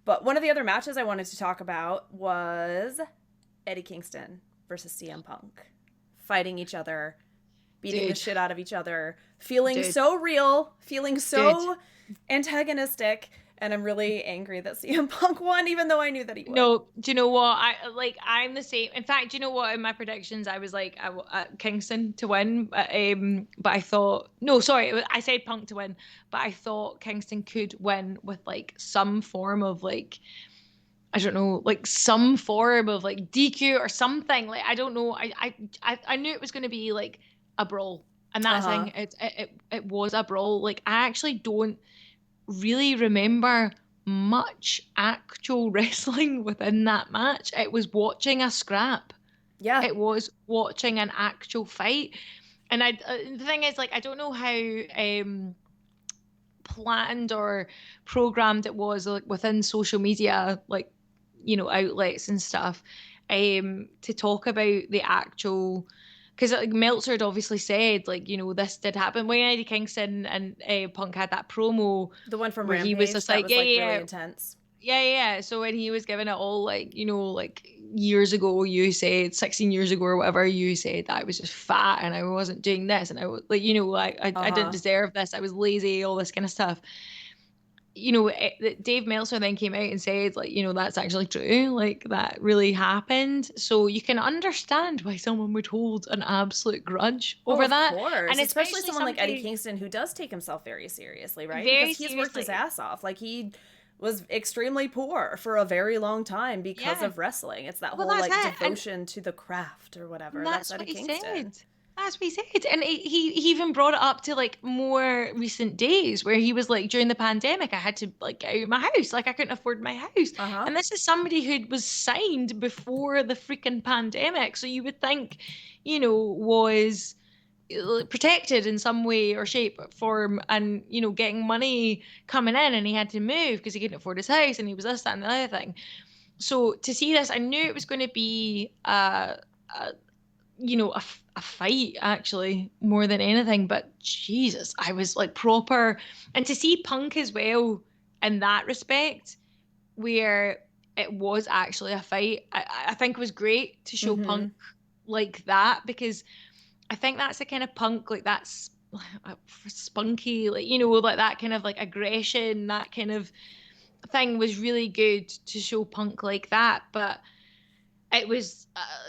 But one of the other matches I wanted to talk about was Eddie Kingston versus CM Punk. Fighting each other, beating the Dude, shit out of each other, feeling dude, so real, feeling dude. so antagonistic, and I'm really angry that CM Punk won, even though I knew that he would. No, do you know what? I'm the same. In fact, do you know what? In my predictions, I was like, Kingston to win, but I thought no, sorry, I said Punk to win, but I thought Kingston could win with like some form of like, I don't know, like some form of like DQ or something. Like I don't know. I knew it was going to be like a brawl, and that's the Uh-huh. thing. It was a brawl. Like I actually don't really remember much actual wrestling within that match. It was watching a scrap. Yeah. It was watching an actual fight. And the thing is, like, I don't know how planned or programmed it was, like within social media, like outlets and stuff, to talk about the actual. Because like Meltzer had obviously said, like, this did happen when Eddie Kingston and Punk had that promo The one from where he was Rampage just that like, was yeah, like yeah, really yeah, intense. yeah, yeah. So when he was giving it all, like, like years ago, you said 16 years ago or whatever, you said that I was just fat and I wasn't doing this and I was like, I didn't Uh-huh. deserve this. I was lazy, all this kind of stuff. Dave Meltzer then came out and said, like, that's actually true. Like, that really happened. So you can understand why someone would hold an absolute grudge Oh, over of that. course. And Especially especially someone like Eddie somebody Kingston who does take himself very seriously, right? Because very he's worked his seriously. ass off. Like he was extremely poor for a very long time because Yeah. of wrestling. It's that Well, whole that's like it. And devotion to the craft or whatever. That's that's Eddie what he said. Kingston. That's what he said. And he even brought it up to like more recent days where he was like, during the pandemic, I had to like get out of my house. Like I couldn't afford my house. Uh-huh. And this is somebody who was signed before the freaking pandemic. So you would think, was protected in some way or shape or form and, getting money coming in and he had to move because he couldn't afford his house and he was this, that, and the other thing. So to see this, I knew it was going to be a a fight actually more than anything. But Jesus, I was like proper, and to see Punk as well in that respect, where it was actually a fight, I think was great to show Mm-hmm. Punk like that because I think that's the kind of Punk like that's spunky, like like that kind of like aggression, that kind of thing was really good to show Punk like that, but it was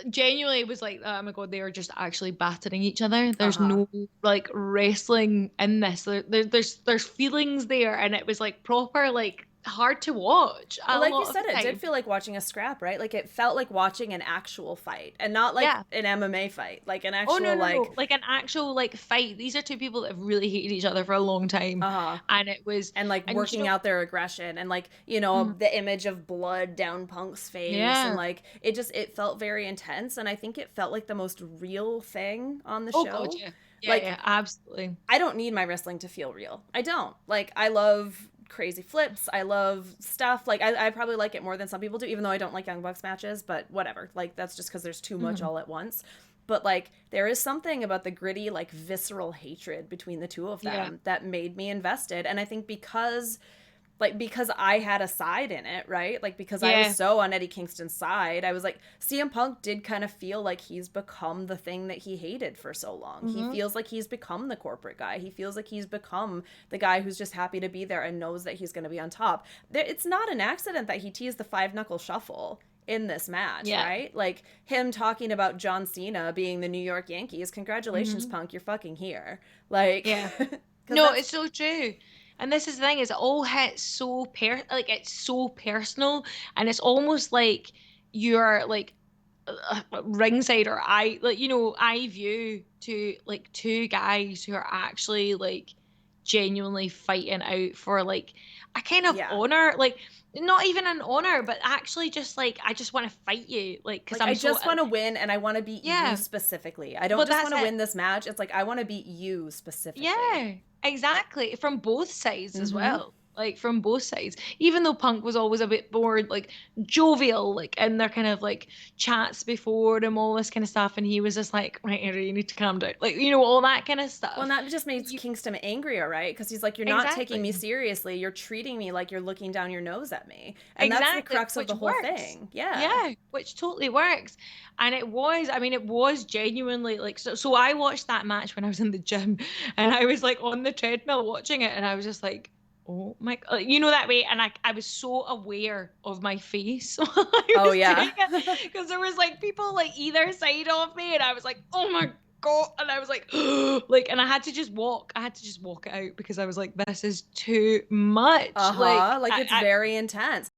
genuinely, it was like, oh my God, they are just actually battering each other. There's Uh-huh. no like wrestling in this. There's feelings there, and it was like proper, like hard to watch Well, a like you lot of said, the it did time. feel like watching a scrap, right? Like it felt like watching an actual fight and not like Yeah. an MMA fight, like an Oh no, actual no, like no. Like an actual like fight. These are two people that have really hated each other for a long time. uh-huh. And it was And like and working out their aggression and like, mhm. the image of blood down Punk's face and Yeah. like it felt very intense and I think it felt like the most real thing on the Oh God, show. yeah. Yeah, Like yeah, absolutely. I don't need my wrestling to feel real. I don't. Like I love crazy flips. I love stuff. Like I probably like it more than some people do, even though I don't like Young Bucks matches, but whatever. Like that's just because there's too much Mhm. all at once. But like there is something about the gritty, like visceral hatred between the two of Yeah. them that made me invested. And I think because I had a side in it, right? Like because I was Yeah. so on Eddie Kingston's side, I was like, CM Punk did kind of feel like he's become the thing that he hated for so long. He Hmm. feels like he's become the corporate guy. He feels like he's become the guy who's just happy to be there and knows that he's going to be on top. It's not an accident that he teased the Five-Knuckle Shuffle in this match, Yeah. right? Like him talking about John Cena being the New York Yankees. Congratulations, Hmm. Punk, you're fucking here. Like, Yeah. because No, that's it's so true. And this is the thing, is it all hits so like it's so personal, and it's almost like you're like ringside, or I view to like two guys who are actually like genuinely fighting out for like a kind of yeah. honor, like not even an honor, but actually just like I just want to fight you, like because Like I I'm so just want to win and I want to beat you yeah. specifically. I don't But just that's want to it. win this match. It's like I want to beat you specifically. Yeah, exactly. From both sides as Mhm. well. like from both sides. Even though Punk was always a bit more like jovial, like in their kind of like chats before and all this kind of stuff, and he was just like, right, Henry, you need to calm down, like, you know, all that kind of Well, and stuff. that just makes You, Kingston angrier, right? Because he's like, you're not taking me exactly. seriously. You're treating me like you're looking down your nose at me. And that's the Exactly, crux of which the whole works. thing. Yeah. Yeah, which totally works. And it was, I mean, it was genuinely like, so I watched that match when I was in the gym and I was like on the treadmill watching it and I was just like, oh my, you know, that way. And I was so aware of my face while I Oh, was doing yeah. it because there was like people like either side of me and I was like, oh my God. And I was like, like, and I had to just walk. I had to just walk it out because I was like, this is too much. Like, Uh-huh. Like, it's very intense.